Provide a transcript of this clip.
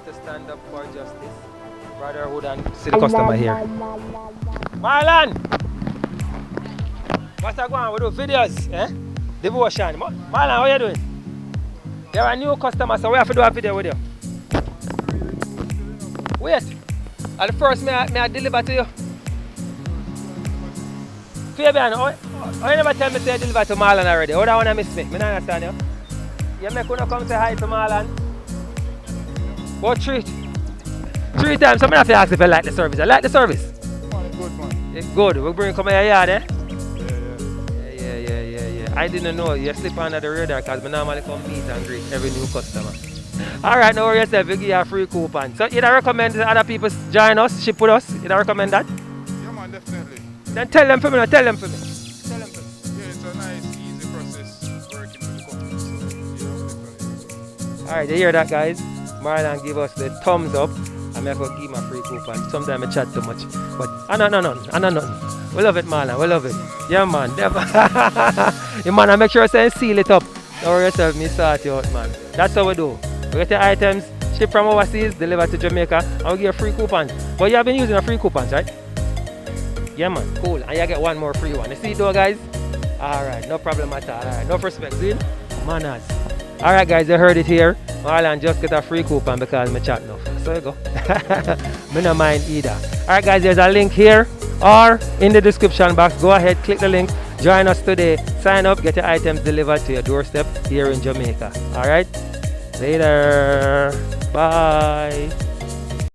to stand up for justice. Brotherhood and see the customer here. Marlon! What's that going on? We do videos, eh? Devotion. Marlon, how you doing? You're a new customer, so we have to do a video with you. Wait. At the first, may I deliver to you? Fabian, oh, you never tell me to deliver to Marlon already. How that one I miss me? I don't understand you. You make one come say hi to Marlon. What treat? 3 times, so I have to ask if you like the service. I like the service. Good man. It's good. We bring come here yard, eh? Yeah. Yeah. I didn't know. You slip under the radar because we normally come meet and greet every new customer. Alright, now worry yourself, we give you a free coupon. So you don't recommend other people join us, ship with us? You don't recommend that? Yeah man, definitely. Then tell them for me. Yeah, it's a nice, easy process working with the company. So, definitely. Alright, you hear that, guys? Marlon give us the thumbs up. I'm going to give him a free coupon. Sometimes I chat too much. But I know nothing. We love it, Marlon. We love it. Yeah, man. Yeah, man, I make sure I seal it up. Don't worry yourself, me sort you out, man. That's how we do. We get the items, ship from overseas, deliver to Jamaica, and we give you free coupons. But you have been using a free coupons, right? Yeah, man. Cool. And you get one more free one. You see it though, guys? Alright, no problem at all. Alright, no respect. See? Manners. Alright, guys, you heard it here. Marlon just get a free coupon because I chat enough. So you go. Me no mind either. Alright, guys, there's a link here or in the description box. Go ahead, click the link. Join us today. Sign up, get your items delivered to your doorstep here in Jamaica. Alright? Later. Bye.